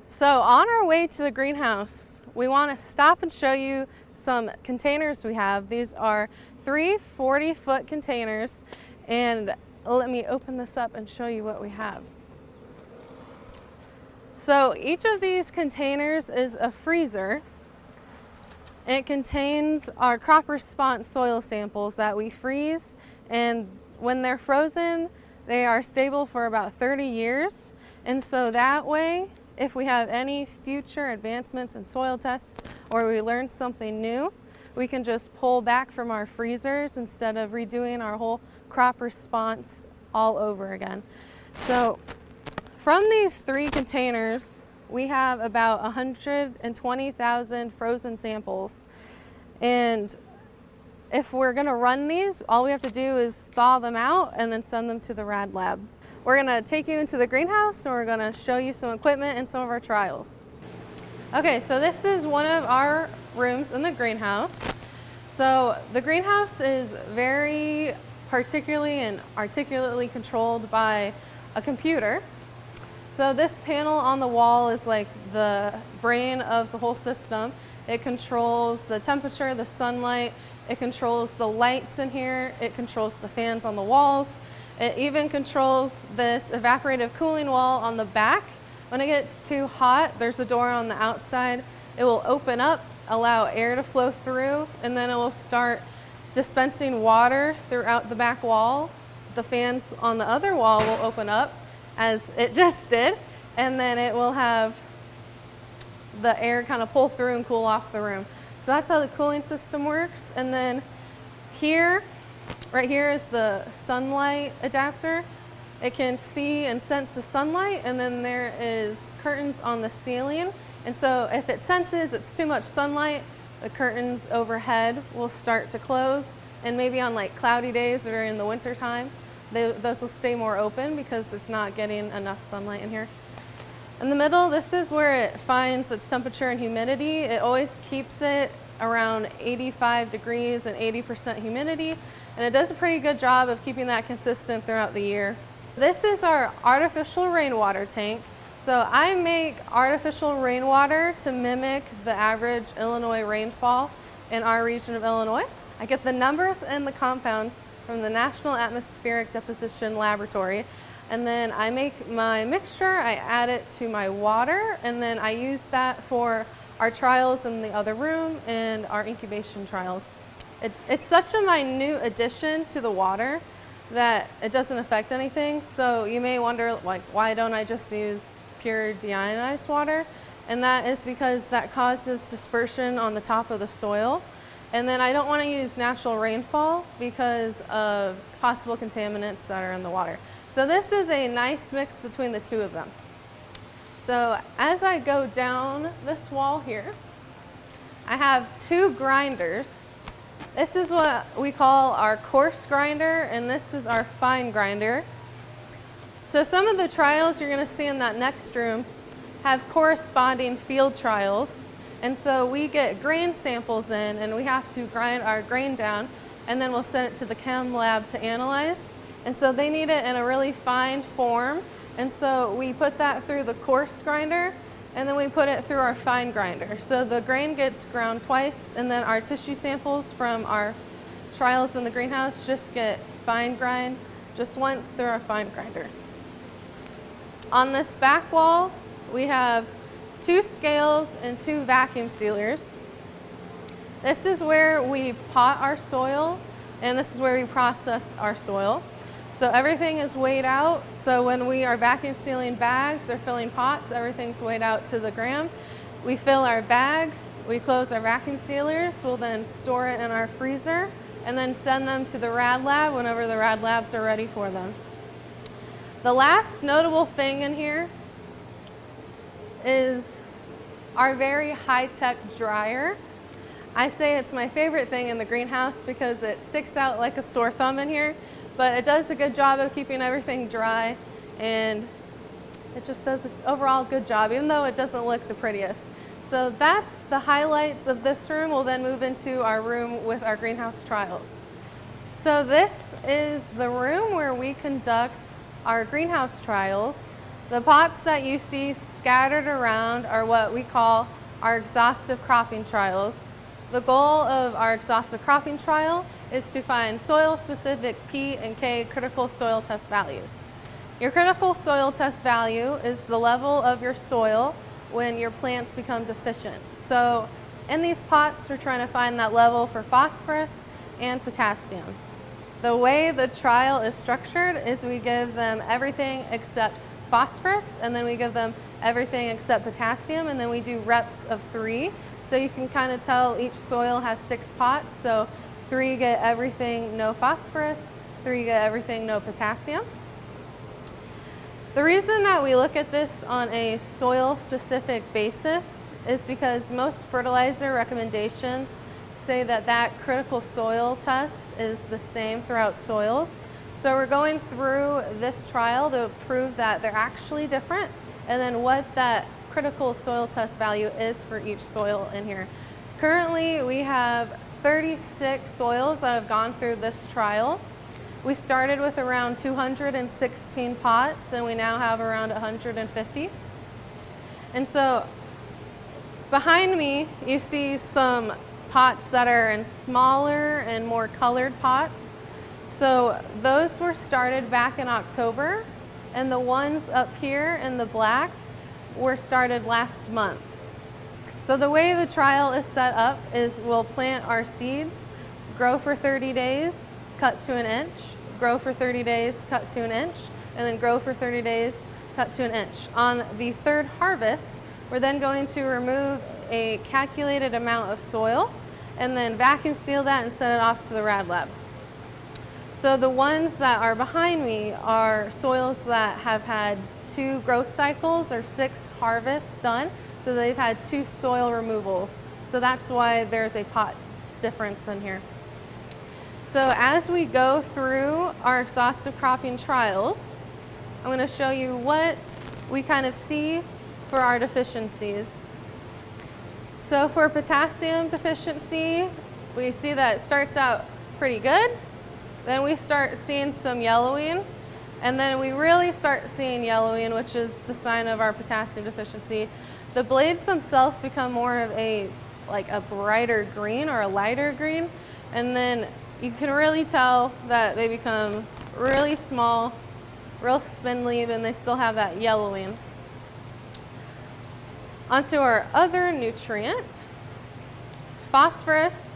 So on our way to the greenhouse, we want to stop and show you some containers we have. These are 3 40-foot containers, and let me open this up and show you what we have. So each of these containers is a freezer. It contains our crop response soil samples that we freeze, and when they're frozen, they are stable for about 30 years. And so that way, if we have any future advancements in soil tests or we learn something new, we can just pull back from our freezers instead of redoing our whole crop response all over again. So from these 3 containers, we have about 120,000 frozen samples. And if we're going to run these, all we have to do is thaw them out and then send them to the Rad Lab. We're going to take you into the greenhouse, and we're going to show you some equipment and some of our trials. Okay, so this is one of our rooms in the greenhouse. So the greenhouse is very particularly and articulately controlled by a computer. So this panel on the wall is like the brain of the whole system. It controls the temperature, the sunlight, it controls the lights in here, it controls the fans on the walls. It even controls this evaporative cooling wall on the back. When it gets too hot, there's a door on the outside. It will open up, allow air to flow through, and then it will start dispensing water throughout the back wall. The fans on the other wall will open up, as it just did, and then it will have the air kind of pull through and cool off the room. So that's how the cooling system works. And then here, right here is the sunlight adapter. It can see and sense the sunlight, and then there is curtains on the ceiling. And so if it senses it's too much sunlight, the curtains overhead will start to close. And maybe on like cloudy days or in the winter time, those will stay more open because it's not getting enough sunlight in here. In the middle, this is where it finds its temperature and humidity. It always keeps it around 85 degrees and 80% humidity, and it does a pretty good job of keeping that consistent throughout the year. This is our artificial rainwater tank. So I make artificial rainwater to mimic the average Illinois rainfall in our region of Illinois. I get the numbers and the compounds from the National Atmospheric Deposition Laboratory, and then I make my mixture, I add it to my water, and then I use that for our trials in the other room and our incubation trials. It's such a minute addition to the water that it doesn't affect anything. So you may wonder, like, why don't I just use pure deionized water? And that is because that causes dispersion on the top of the soil. And then I don't want to use natural rainfall because of possible contaminants that are in the water. So this is a nice mix between the two of them. So as I go down this wall here, I have 2 grinders. This is what we call our coarse grinder, and this is our fine grinder. So some of the trials you're going to see in that next room have corresponding field trials. And so we get grain samples in, and we have to grind our grain down, and then we'll send it to the chem lab to analyze. And so they need it in a really fine form. And so we put that through the coarse grinder, and then we put it through our fine grinder. So the grain gets ground twice, and then our tissue samples from our trials in the greenhouse just get fine grind just once through our fine grinder. On this back wall, we have 2 scales and 2 vacuum sealers. This is where we pot our soil, and this is where we process our soil. So everything is weighed out. So when we are vacuum sealing bags or filling pots, everything's weighed out to the gram. We fill our bags, we close our vacuum sealers, we'll then store it in our freezer and then send them to the Rad Lab whenever the Rad Labs are ready for them. The last notable thing in here is our very high-tech dryer. I say it's my favorite thing in the greenhouse because it sticks out like a sore thumb in here, but it does a good job of keeping everything dry, and it just does an overall good job, even though it doesn't look the prettiest. So that's the highlights of this room. We'll then move into our room with our greenhouse trials. So this is the room where we conduct our greenhouse trials. The pots that you see scattered around are what we call our exhaustive cropping trials. The goal of our exhaustive cropping trial is to find soil-specific P and K critical soil test values. Your critical soil test value is the level of your soil when your plants become deficient. So in these pots, we're trying to find that level for phosphorus and potassium. The way the trial is structured is we give them everything except phosphorus, and then we give them everything except potassium, and then we do reps of 3. So you can kind of tell each soil has 6 pots. So 3 get everything, no phosphorus, 3 get everything, no potassium. The reason that we look at this on a soil-specific basis is because most fertilizer recommendations say that that critical soil test is the same throughout soils. So we're going through this trial to prove that they're actually different, and then what that critical soil test value is for each soil in here. Currently, we have 36 soils that have gone through this trial. We started with around 216 pots, and we now have around 150. And so behind me, you see some pots that are in smaller and more colored pots. So those were started back in October, and the ones up here in the black were started last month. So the way the trial is set up is we'll plant our seeds, grow for 30 days, cut to 1 inch, grow for 30 days, cut to 1 inch, and then grow for 30 days, cut to 1 inch. On the 3rd harvest, we're then going to remove a calculated amount of soil and then vacuum seal that and send it off to the Rad Lab. So the ones that are behind me are soils that have had 2 growth cycles or 6 harvests done. So they've had 2 soil removals. So that's why there's a pot difference in here. So as we go through our exhaustive cropping trials, I'm going to show you what we kind of see for our deficiencies. So for potassium deficiency, we see that it starts out pretty good. Then we start seeing some yellowing, and then we really start seeing yellowing, which is the sign of our potassium deficiency. The blades themselves become more of a brighter green or a lighter green, and then you can really tell that they become really small, real spindly, and they still have that yellowing. Onto our other nutrient, phosphorus.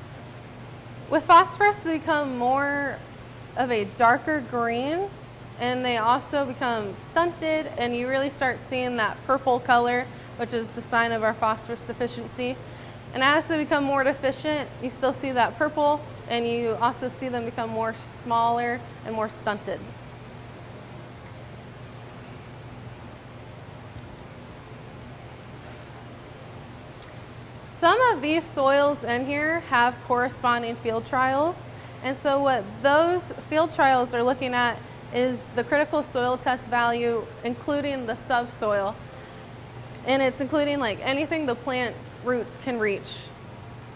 With phosphorus, they become more of a darker green, and they also become stunted, and you really start seeing that purple color, which is the sign of our phosphorus deficiency. And as they become more deficient, you still see that purple, and you also see them become more smaller and more stunted. Some of these soils in here have corresponding field trials, and so what those field trials are looking at is the critical soil test value, including the subsoil, and it's including like anything the plant roots can reach.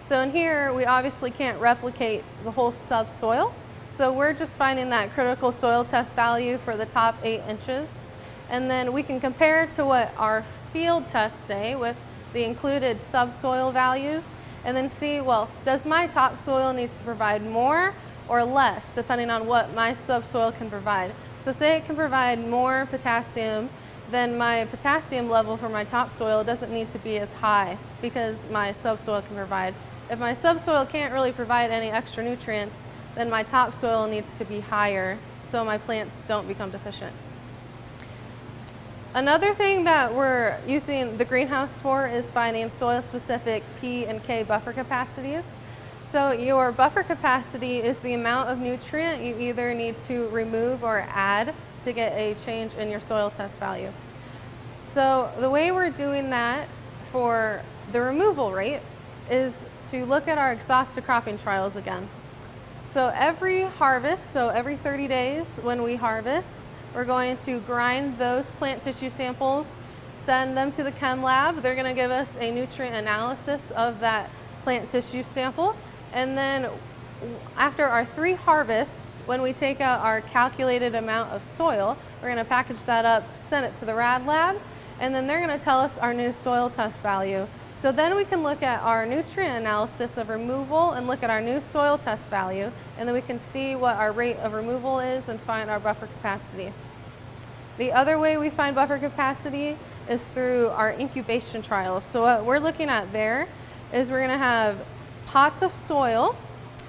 So in here, we obviously can't replicate the whole subsoil, so we're just finding that critical soil test value for the top 8 inches, and then we can compare it to what our field tests say with the included subsoil values, and then see, well, does my topsoil need to provide more or less, depending on what my subsoil can provide. So say it can provide more potassium, then my potassium level for my topsoil doesn't need to be as high because my subsoil can provide. If my subsoil can't really provide any extra nutrients, then my topsoil needs to be higher so my plants don't become deficient. Another thing that we're using the greenhouse for is finding soil-specific P and K buffer capacities. So your buffer capacity is the amount of nutrient you either need to remove or add to get a change in your soil test value. So the way we're doing that for the removal rate is to look at our exhaustive cropping trials again. So every harvest, so every 30 days when we harvest, we're going to grind those plant tissue samples, send them to the chem lab. They're going to give us a nutrient analysis of that plant tissue sample. And then after our 3 harvests, when we take out our calculated amount of soil, we're going to package that up, send it to the Rad Lab, and then they're going to tell us our new soil test value. So then we can look at our nutrient analysis of removal and look at our new soil test value, and then we can see what our rate of removal is and find our buffer capacity. The other way we find buffer capacity is through our incubation trials. So what we're looking at there is we're going to have pots of soil,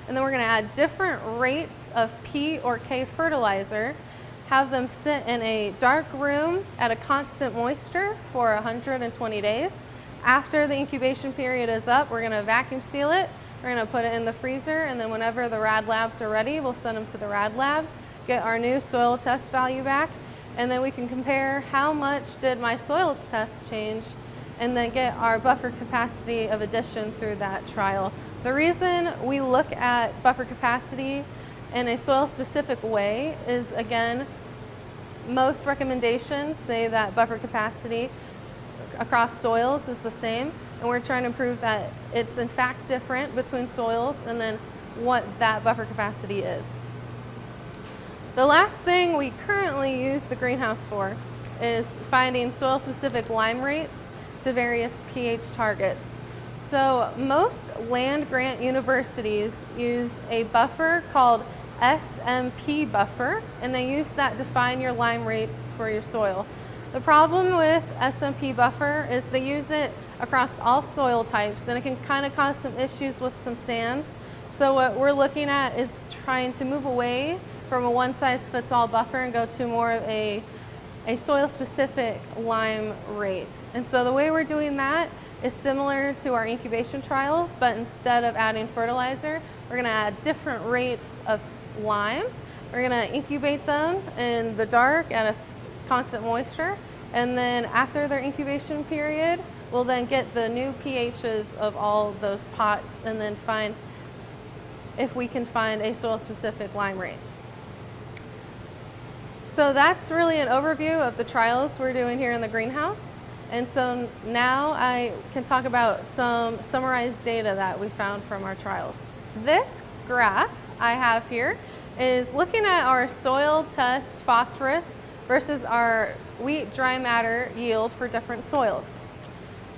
and then we're going to add different rates of P or K fertilizer, have them sit in a dark room at a constant moisture for 120 days. After the incubation period is up, we're going to vacuum seal it, we're going to put it in the freezer, and then whenever the Rad Labs are ready, we'll send them to the Rad Labs, get our new soil test value back, and then we can compare how much did my soil test change, and then get our buffer capacity of addition through that trial. The reason we look at buffer capacity in a soil-specific way is, again, most recommendations say that buffer capacity across soils is the same, and we're trying to prove that it's in fact different between soils and then what that buffer capacity is. The last thing we currently use the greenhouse for is finding soil-specific lime rates to various pH targets. So most land-grant universities use a buffer called SMP buffer, and they use that to find your lime rates for your soil. The problem with SMP buffer is they use it across all soil types, and it can kind of cause some issues with some sands. So what we're looking at is trying to move away from a one-size-fits-all buffer and go to more of a soil-specific lime rate. And so the way we're doing that is similar to our incubation trials, but instead of adding fertilizer, we're going to add different rates of lime. We're going to incubate them in the dark at a constant moisture, and then after their incubation period, we'll then get the new pHs of all those pots and then find if we can find a soil-specific lime rate. So that's really an overview of the trials we're doing here in the greenhouse. And so now I can talk about some summarized data that we found from our trials. This graph I have here is looking at our soil test phosphorus versus our wheat dry matter yield for different soils.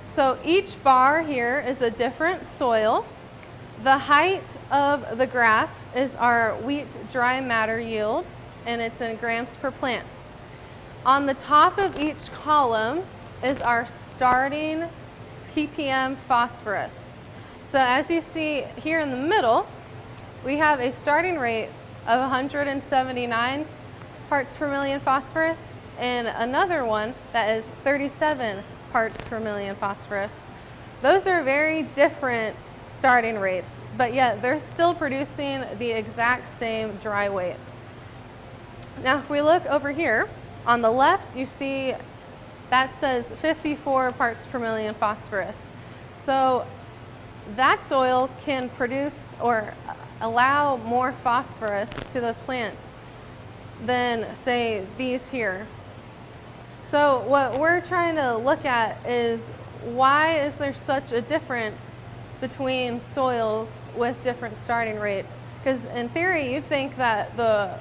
So each bar here is a different soil. The height of the graph is our wheat dry matter yield, and it's in grams per plant. On the top of each column is our starting ppm phosphorus. So as you see here in the middle, we have a starting rate of 179 parts per million phosphorus, and another one that is 37 parts per million phosphorus. Those are very different starting rates, but yet they're still producing the exact same dry weight. Now if we look over here, on the left you see that says 54 parts per million phosphorus. So that soil can produce or allow more phosphorus to those plants than, say, these here. So what we're trying to look at is why is there such a difference between soils with different starting rates? Because in theory, you'd think that the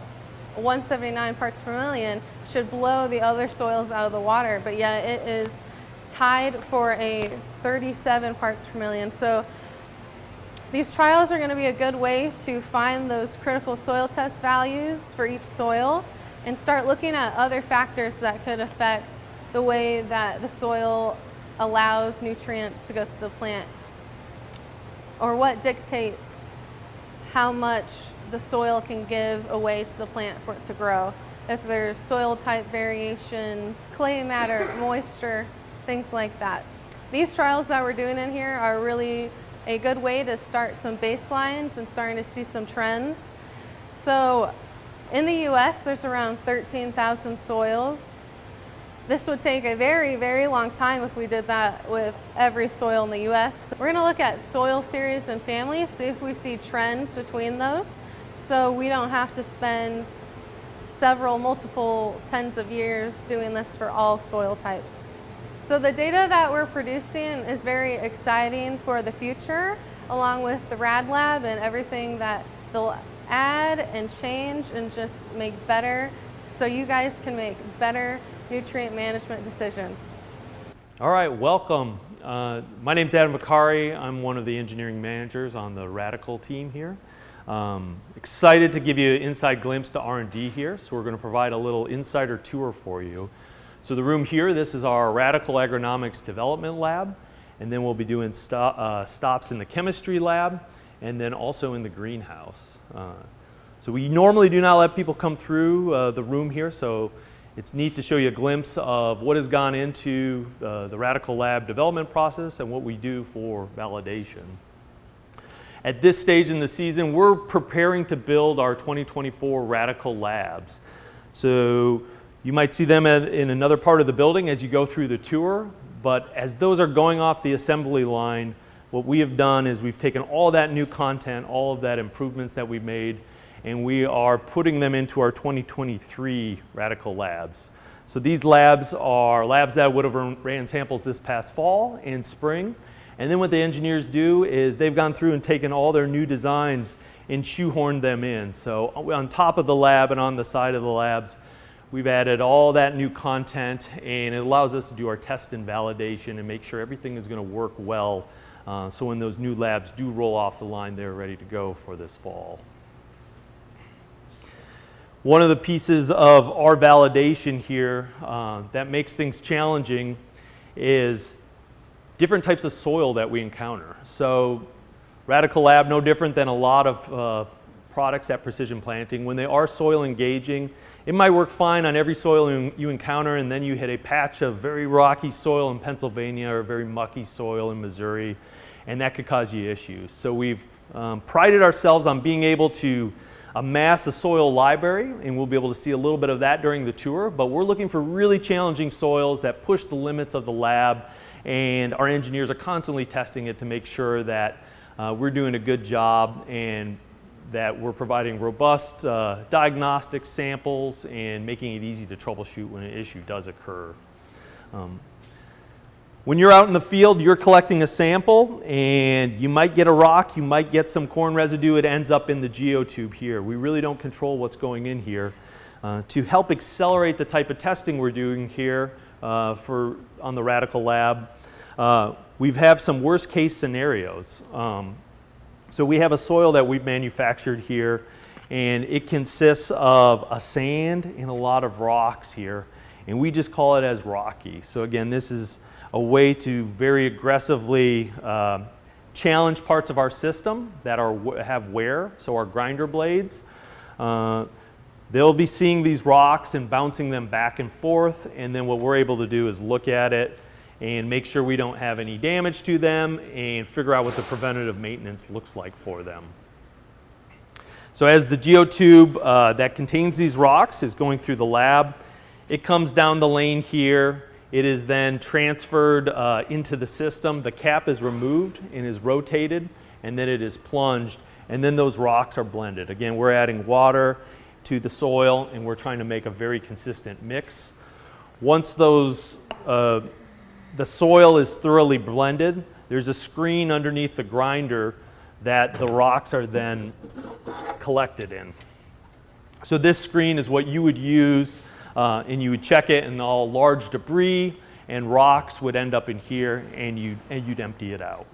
179 parts per million should blow the other soils out of the water, but yet it is tied for a 37 parts per million. So these trials are going to be a good way to find those critical soil test values for each soil and start looking at other factors that could affect the way that the soil allows nutrients to go to the plant, or what dictates how much the soil can give away to the plant for it to grow. If there's soil type variations, clay matter, moisture, things like that. These trials that we're doing in here are really a good way to start some baselines and starting to see some trends. So in the US, there's around 13,000 soils. This would take a very, very long time if we did that with every soil in the US. We're gonna look at soil series and families, see if we see trends between those, so we don't have to spend multiple tens of years doing this for all soil types. So the data that we're producing is very exciting for the future, along with the Rad Lab and everything that the add and change and just make better so you guys can make better nutrient management decisions. All right, welcome. My name's 𝗦𝗂𝘀𝗀𝗶𝘁. I'm one of the engineering managers on the Radicle team here. Excited to give you an inside glimpse to R&D here. So we're going to provide a little insider tour for you. So the room here, this is our Radicle Agronomics development lab. And then we'll be doing stops in the chemistry lab and then also in the greenhouse. So we normally do not let people come through the room here. So it's neat to show you a glimpse of what has gone into the Radicle Lab development process and what we do for validation. At this stage in the season, we're preparing to build our 2024 Radicle Labs. So you might see them in another part of the building as you go through the tour, but as those are going off the assembly line, what we have done is we've taken all that new content, all of that improvements that we've made, and we are putting them into our 2023 Radicle Labs. So these labs are labs that would have ran samples this past fall and spring. And then what the engineers do is they've gone through and taken all their new designs and shoehorned them in. So on top of the lab and on the side of the labs, we've added all that new content, and it allows us to do our test and validation and make sure everything is going to work well. So when those new labs do roll off the line, they're ready to go for this fall. One of the pieces of our validation here that makes things challenging is different types of soil that we encounter. So Radicle Lab, no different than a lot of products at Precision Planting. When they are soil engaging, it might work fine on every soil you encounter, and then you hit a patch of very rocky soil in Pennsylvania or very mucky soil in Missouri, and that could cause you issues. So we've prided ourselves on being able to amass a soil library, and we'll be able to see a little bit of that during the tour, but we're looking for really challenging soils that push the limits of the lab, and our engineers are constantly testing it to make sure that we're doing a good job and that we're providing robust diagnostic samples and making it easy to troubleshoot when an issue does occur. When you're out in the field, you're collecting a sample, and you might get a rock, you might get some corn residue, it ends up in the geotube here. We really don't control what's going in here. To help accelerate the type of testing we're doing here on the Radicle Lab, we have some worst case scenarios. So we have a soil that we've manufactured here, and it consists of a sand and a lot of rocks here, and we just call it as rocky. So again, this is a way to very aggressively challenge parts of our system that have wear, so our grinder blades. They'll be seeing these rocks and bouncing them back and forth, and then what we're able to do is look at it and make sure we don't have any damage to them and figure out what the preventative maintenance looks like for them. So as the geotube that contains these rocks is going through the lab, it comes down the lane here. It is then transferred into the system. The cap is removed and is rotated, and then it is plunged, and then those rocks are blended. Again, we're adding water to the soil, and we're trying to make a very consistent mix. Once the soil is thoroughly blended, there's a screen underneath the grinder that the rocks are then collected in. So this screen is what you would use, and you would check it, and all large debris and rocks would end up in here, and you'd empty it out.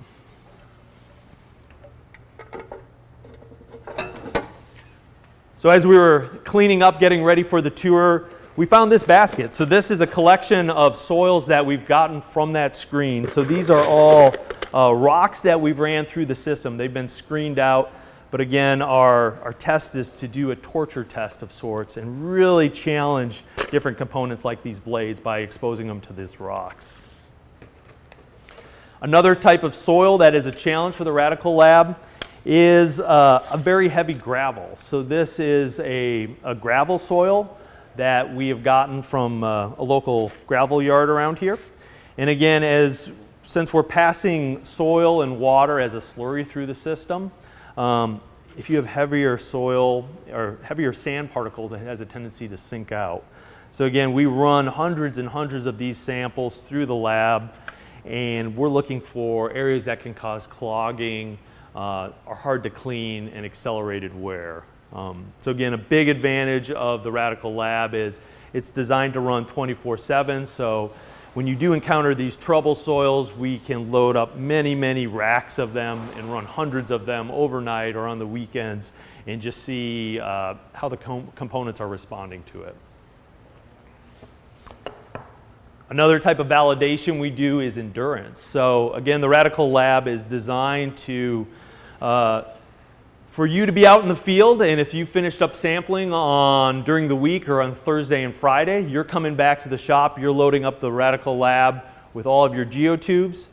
So as we were cleaning up, getting ready for the tour, we found this basket. So this is a collection of soils that we've gotten from that screen. So these are all rocks that we've ran through the system. They've been screened out. But again, our test is to do a torture test of sorts and really challenge different components like these blades by exposing them to these rocks. Another type of soil that is a challenge for the Radicle Lab is a very heavy gravel. So this is a gravel soil that we have gotten from a local gravel yard around here. And again, since we're passing soil and water as a slurry through the system, if you have heavier soil or heavier sand particles, it has a tendency to sink out. So again, we run hundreds and hundreds of these samples through the lab, and we're looking for areas that can cause clogging, are hard to clean, and accelerated wear. So again, a big advantage of the Radicle Lab is it's designed to run 24/7. So when you do encounter these trouble soils, we can load up many, many racks of them and run hundreds of them overnight or on the weekends and just see how the components are responding to it. Another type of validation we do is endurance. So again, the Radicle Lab is designed to for you to be out in the field, and if you finished up sampling during the week or on Thursday and Friday, you're coming back to the shop, you're loading up the Radicle Lab with all of your geotubes,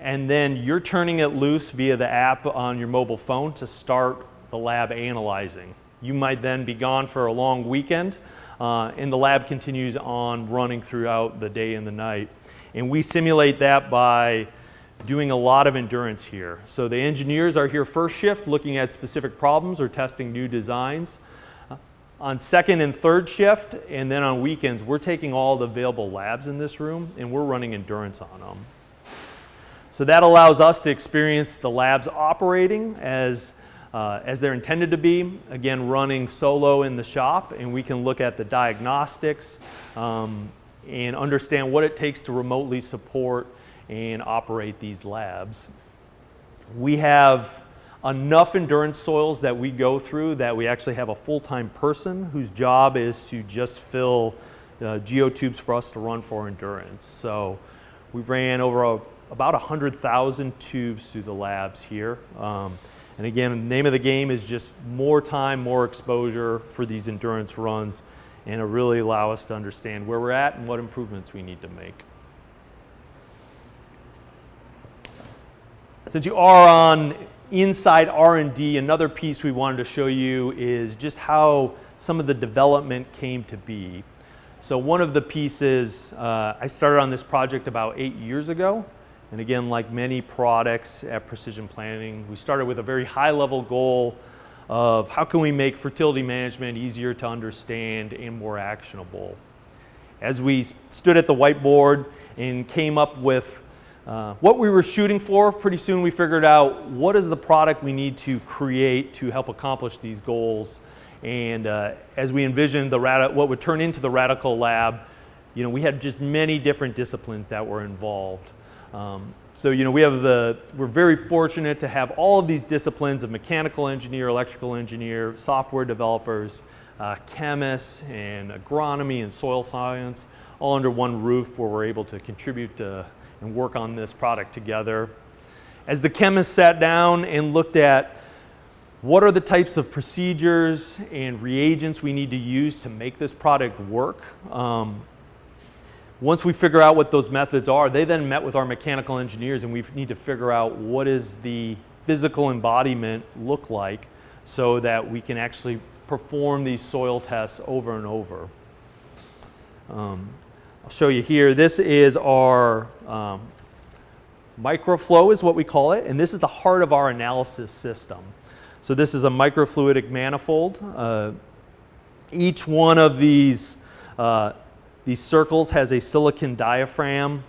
and then you're turning it loose via the app on your mobile phone to start the lab analyzing. You might then be gone for a long weekend, and the lab continues on running throughout the day and the night. And we simulate that by doing a lot of endurance here. So the engineers are here first shift looking at specific problems or testing new designs. On second and third shift, and then on weekends, we're taking all the available labs in this room and we're running endurance on them. So that allows us to experience the labs operating as they're intended to be, again running solo in the shop, and we can look at the diagnostics and understand what it takes to remotely support and operate these labs. We have enough endurance soils that we go through that we actually have a full-time person whose job is to just fill geotubes for us to run for endurance. So we've ran over about 100,000 tubes through the labs here. And again, the name of the game is just more time, more exposure for these endurance runs, and it'll really allow us to understand where we're at and what improvements we need to make. Since you are on inside R&D, another piece we wanted to show you is just how some of the development came to be. So one of the pieces, I started on this project about 8 years ago. And again, like many products at Precision Planting, we started with a very high-level goal of how can we make fertility management easier to understand and more actionable. As we stood at the whiteboard and came up with what we were shooting for, pretty soon we figured out what is the product we need to create to help accomplish these goals. And as we envisioned what would turn into the Radicle Lab, we had just many different disciplines that were involved. So we're very fortunate to have all of these disciplines of mechanical engineer, electrical engineer, software developers, chemists, and agronomy and soil science, all under one roof where we're able to contribute and work on this product together. As the chemists sat down and looked at what are the types of procedures and reagents we need to use to make this product work, once we figure out what those methods are, they then met with our mechanical engineers, and we need to figure out what does the physical embodiment look like so that we can actually perform these soil tests over and over. I'll show you here. This is our microflow is what we call it, and this is the heart of our analysis system. So this is a microfluidic manifold. Each one of these circles has a silicon diaphragm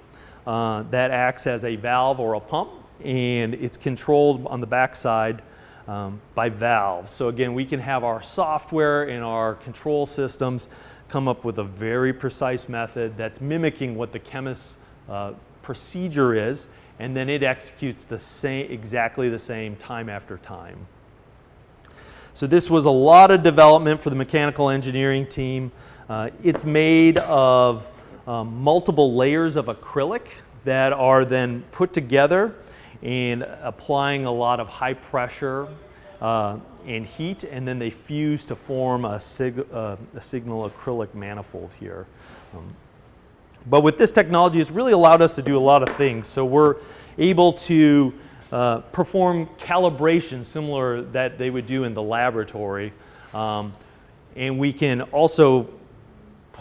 that acts as a valve or a pump, and it's controlled on the backside by valves. So again, we can have our software and our control systems come up with a very precise method that's mimicking what the chemist's procedure is, and then it executes exactly the same time after time. So this was a lot of development for the mechanical engineering team. It's made of multiple layers of acrylic that are then put together and applying a lot of high pressure and heat, and then they fuse to form a signal acrylic manifold here. But with this technology, it's really allowed us to do a lot of things. So we're able to perform calibration similar that they would do in the laboratory. And we can also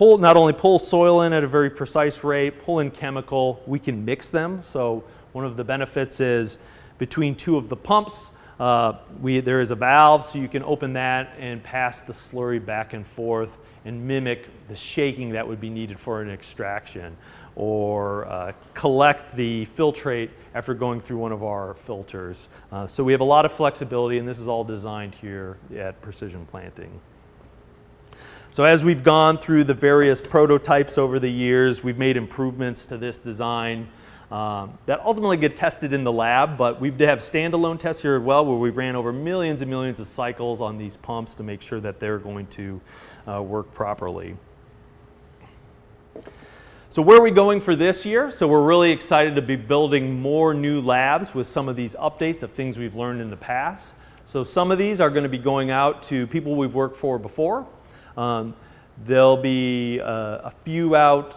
not only pull soil in at a very precise rate, pull in chemical, we can mix them. So one of the benefits is between two of the pumps, there is a valve, so you can open that and pass the slurry back and forth and mimic the shaking that would be needed for an extraction. or collect the filtrate after going through one of our filters. So we have a lot of flexibility, and this is all designed here at Precision Planting. So as we've gone through the various prototypes over the years, we've made improvements to this design that ultimately get tested in the lab, but we have standalone tests here as well, where we've ran over millions and millions of cycles on these pumps to make sure that they're going to work properly. So where are we going for this year? So we're really excited to be building more new labs with some of these updates of things we've learned in the past. So some of these are going to be going out to people we've worked for before. There'll be a few out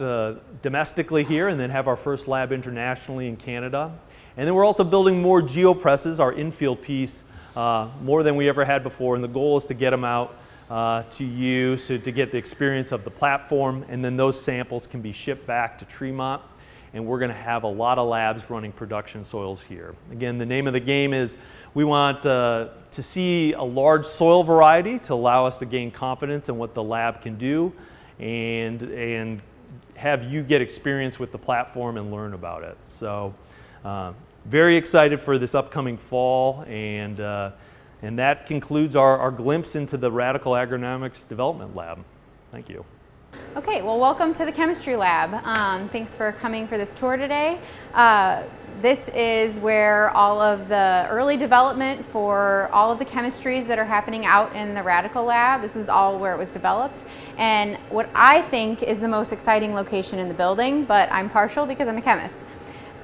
domestically here, and then have our first lab internationally in Canada. And then we're also building more GeoPresses, our infield piece, more than we ever had before. And the goal is to get them out to you, so to get the experience of the platform, and then those samples can be shipped back to Tremont, and we're going to have a lot of labs running production soils here. Again, the name of the game is we want to see a large soil variety to allow us to gain confidence in what the lab can do, and have you get experience with the platform and learn about it. So very excited for this upcoming fall, and that concludes our glimpse into the Radicle Agronomics Development Lab. Thank you. Okay, well, welcome to the Chemistry Lab. Thanks for coming for this tour today. This is where all of the early development for all of the chemistries that are happening out in the Radicle Lab, this is all where it was developed. And what I think is the most exciting location in the building, but I'm partial because I'm a chemist.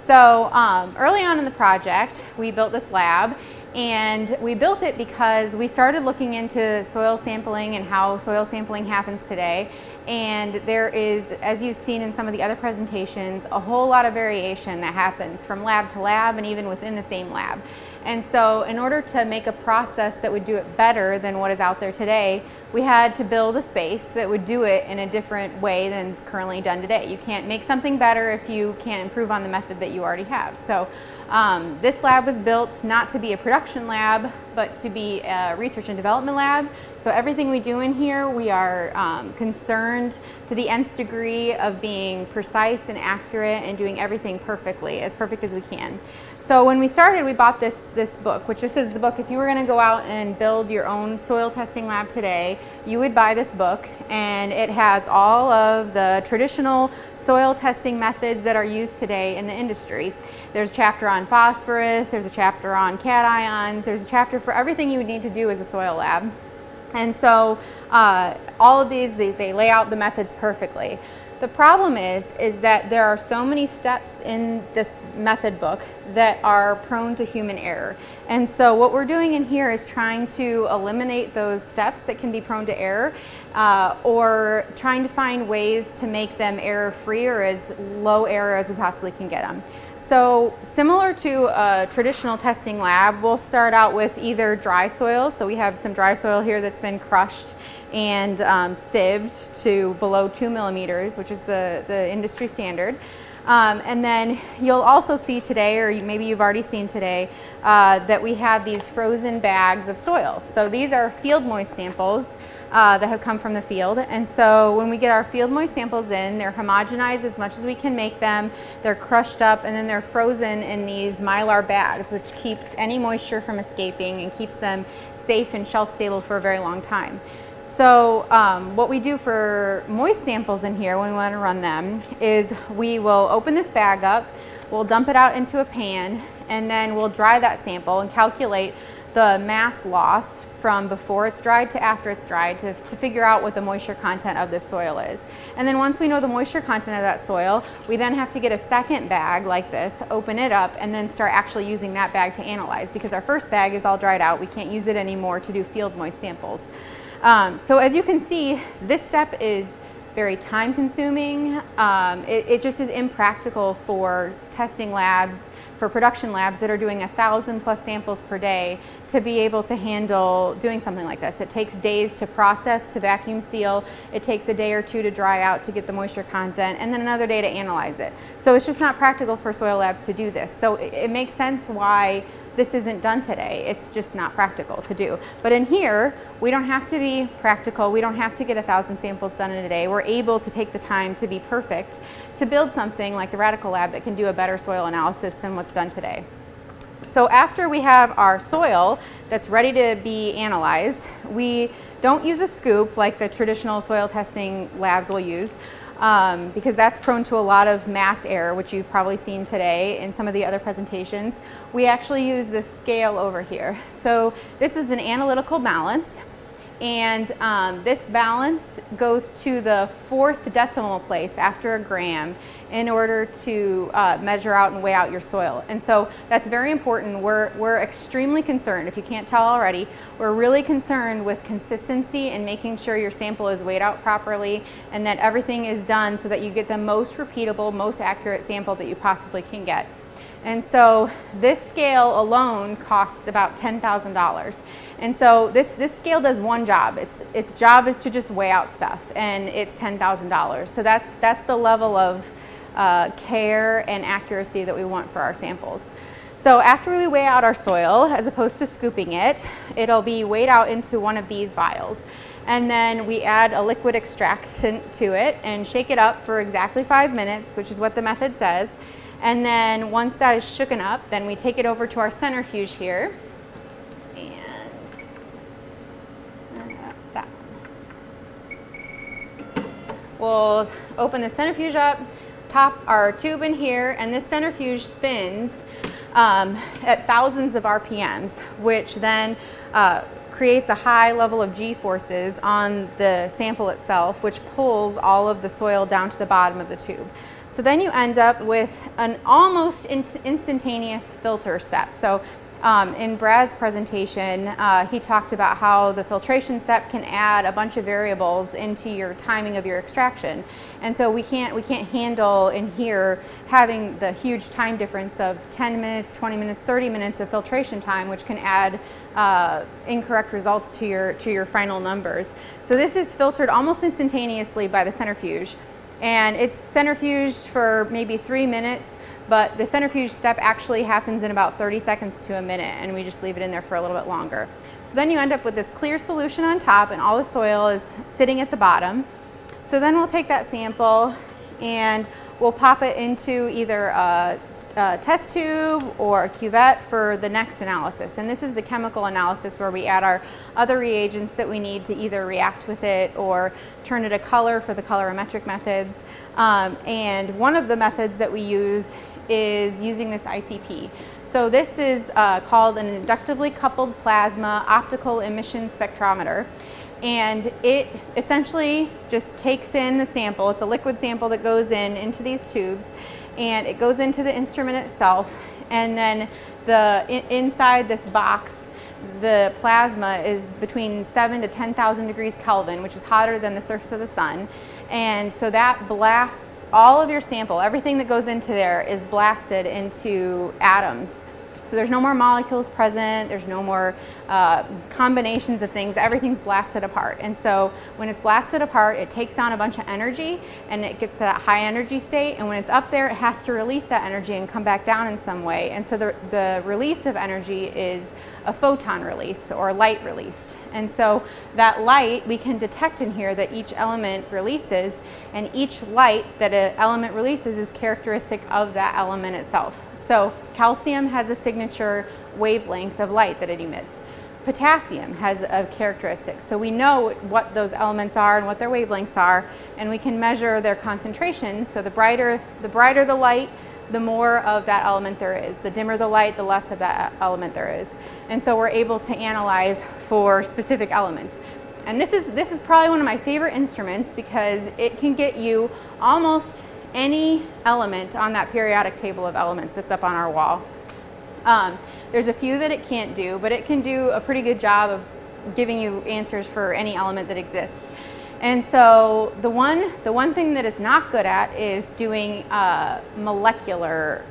So early on in the project, we built this lab. And we built it because we started looking into soil sampling and how soil sampling happens today. And there is, as you've seen in some of the other presentations, a whole lot of variation that happens from lab to lab and even within the same lab. And so in order to make a process that would do it better than what is out there today, we had to build a space that would do it in a different way than it's currently done today. You can't make something better if you can't improve on the method that you already have. So this lab was built not to be a production lab, but to be a research and development lab. So everything we do in here, we are concerned to the nth degree of being precise and accurate and doing everything perfectly, as perfect as we can. So when we started, we bought this book, which this is the book. If you were going to go out and build your own soil testing lab today, you would buy this book, and it has all of the traditional soil testing methods that are used today in the industry. There's a chapter on phosphorus, there's a chapter on cations, there's a chapter for everything you would need to do as a soil lab. And so all of these, they lay out the methods perfectly. The problem is that there are so many steps in this method book that are prone to human error. And so what we're doing in here is trying to eliminate those steps that can be prone to error, or trying to find ways to make them error-free or as low error as we possibly can get them. So similar to a traditional testing lab, we'll start out with either dry soil. So we have some dry soil here that's been crushed and sieved to below 2 millimeters, which is the industry standard. And then you'll also see today, or maybe you've already seen today, that we have these frozen bags of soil. So these are field moist samples that have come from the field. And so when we get our field moist samples in, they're homogenized as much as we can make them. They're crushed up, and then they're frozen in these mylar bags, which keeps any moisture from escaping and keeps them safe and shelf stable for a very long time. So what we do for moist samples in here when we want to run them is we will open this bag up, we'll dump it out into a pan, and then we'll dry that sample and calculate the mass loss from before it's dried to after it's dried to figure out what the moisture content of this soil is. And then once we know the moisture content of that soil, we then have to get a second bag like this, open it up, and then start actually using that bag to analyze, because our first bag is all dried out. We can't use it anymore to do field moist samples. So as you can see, this step is very time consuming. It just is impractical for testing labs, for production labs that are doing 1,000+ samples per day to be able to handle doing something like this. It takes days to process, to vacuum seal. It takes a day or two to dry out to get the moisture content, and then another day to analyze it. So it's just not practical for soil labs to do this. So it makes sense why this isn't done today. It's just not practical to do. But in here, we don't have to be practical. We don't have to get 1,000 samples done in a day. We're able to take the time to be perfect to build something like the Radicle Lab that can do a better soil analysis than what's done today. So after we have our soil that's ready to be analyzed, we don't use a scoop like the traditional soil testing labs will use. Because that's prone to a lot of mass error, which you've probably seen today in some of the other presentations. We actually use this scale over here. So this is an analytical balance, and this balance goes to the 4th decimal place after a gram in order to measure out and weigh out your soil. And so that's very important. We're extremely concerned, if you can't tell already, we're really concerned with consistency and making sure your sample is weighed out properly and that everything is done so that you get the most repeatable, most accurate sample that you possibly can get. And so this scale alone costs about $10,000. And so this scale does one job. Its job is to just weigh out stuff, and it's $10,000. So that's the level of care and accuracy that we want for our samples. So after we weigh out our soil, as opposed to scooping it, it'll be weighed out into one of these vials. And then we add a liquid extractant to it and shake it up for exactly 5 minutes, which is what the method says. And then once that is shooken up, then we take it over to our centrifuge here. And that one. We'll open the centrifuge up, pop our tube in here, and this centrifuge spins at thousands of RPMs, which then creates a high level of G-forces on the sample itself, which pulls all of the soil down to the bottom of the tube. So then you end up with an almost instantaneous filter step. So in Brad's presentation, he talked about how the filtration step can add a bunch of variables into your timing of your extraction. And so we can't handle in here having the huge time difference of 10 minutes, 20 minutes, 30 minutes of filtration time, which can add incorrect results to your final numbers. So this is filtered almost instantaneously by the centrifuge. And it's centrifuged for maybe 3 minutes, but the centrifuge step actually happens in about 30 seconds to a minute, and we just leave it in there for a little bit longer. So then you end up with this clear solution on top, and all the soil is sitting at the bottom. So then we'll take that sample and we'll pop it into either a test tube or a cuvette for the next analysis. And this is the chemical analysis where we add our other reagents that we need to either react with it or turn it a color for the colorimetric methods. And one of the methods that we use is using this ICP. So this is called an inductively coupled plasma optical emission spectrometer. And it essentially just takes in the sample. It's a liquid sample that goes into these tubes, and it goes into the instrument itself. And then inside this box, the plasma is between 7,000 to 10,000 degrees Kelvin, which is hotter than the surface of the sun. And so that blasts all of your sample. Everything that goes into there is blasted into atoms. So there's no more molecules present, there's no more combinations of things, everything's blasted apart. And so when it's blasted apart, it takes on a bunch of energy and it gets to that high energy state, and when it's up there, it has to release that energy and come back down in some way. And so the release of energy is a photon release or light released. And so that light, we can detect in here that each element releases, and each light that an element releases is characteristic of that element itself. So calcium has a signature wavelength of light that it emits. Potassium has a characteristic. So we know what those elements are and what their wavelengths are, and we can measure their concentration. So the brighter the light, the more of that element there is. The dimmer the light, the less of that element there is. And so we're able to analyze for specific elements. And this is probably one of my favorite instruments because it can get you almost any element on that periodic table of elements that's up on our wall. There's a few that it can't do, but it can do a pretty good job of giving you answers for any element that exists. And so the one thing that it's not good at is doing molecular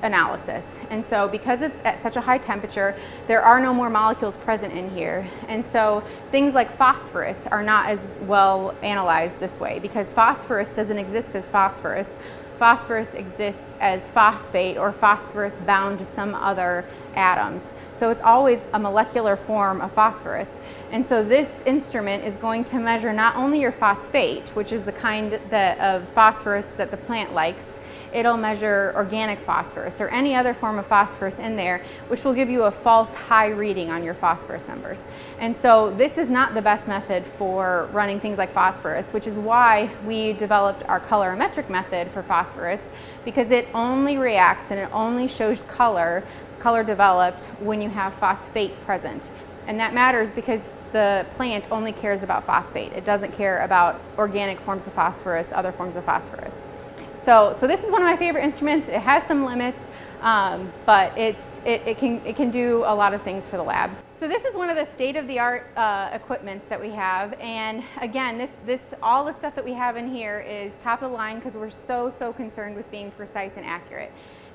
analysis. And so because it's at such a high temperature, there are no more molecules present in here. And so things like phosphorus are not as well analyzed this way, because phosphorus doesn't exist as phosphorus. Phosphorus exists as phosphate or phosphorus bound to some other atoms. So it's always a molecular form of phosphorus. And so this instrument is going to measure not only your phosphate, which is the kind of phosphorus that the plant likes, it'll measure organic phosphorus or any other form of phosphorus in there, which will give you a false high reading on your phosphorus numbers. And so this is not the best method for running things like phosphorus, which is why we developed our colorimetric method for phosphorus, because it only reacts and it only shows color developed when you have phosphate present. And that matters because the plant only cares about phosphate. It doesn't care about organic forms of phosphorus, other forms of phosphorus. So this is one of my favorite instruments. It has some limits, but it can do a lot of things for the lab. So this is one of the state-of-the-art equipments that we have, and again, all the stuff that we have in here is top of the line because we're so concerned with being precise and accurate.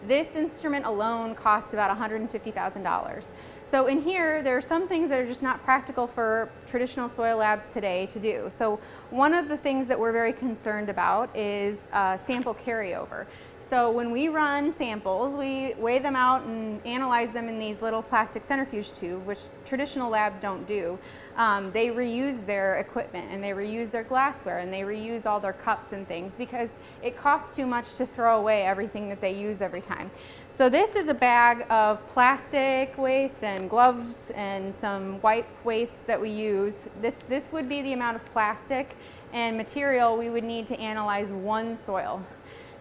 This instrument alone costs about $150,000. So in here, there are some things that are just not practical for traditional soil labs today to do. So one of the things that we're very concerned about is sample carryover. So when we run samples, we weigh them out and analyze them in these little plastic centrifuge tubes, which traditional labs don't do. They reuse their equipment and they reuse their glassware and they reuse all their cups and things because it costs too much to throw away everything that they use every time. So this is a bag of plastic waste and gloves and some wipe waste that we use. This would be the amount of plastic and material we would need to analyze one soil.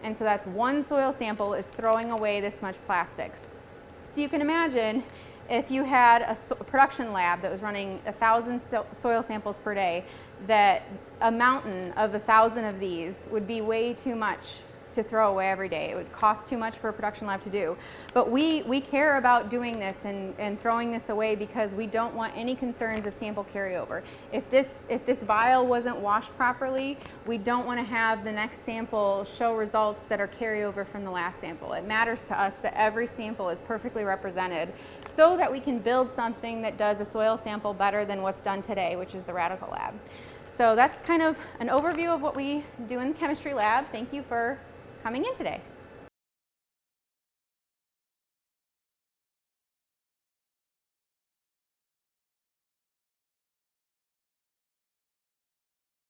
And so that's one soil sample is throwing away this much plastic. So you can imagine if you had a production lab that was running 1,000 soil samples per day, that a mountain of 1,000 of these would be way too much to throw away every day. It would cost too much for a production lab to do. But we care about doing this and throwing this away because we don't want any concerns of sample carryover. If this vial wasn't washed properly, we don't want to have the next sample show results that are carryover from the last sample. It matters to us that every sample is perfectly represented so that we can build something that does a soil sample better than what's done today, which is the Radicle Lab. So that's kind of an overview of what we do in the chemistry lab. Thank you for coming in today.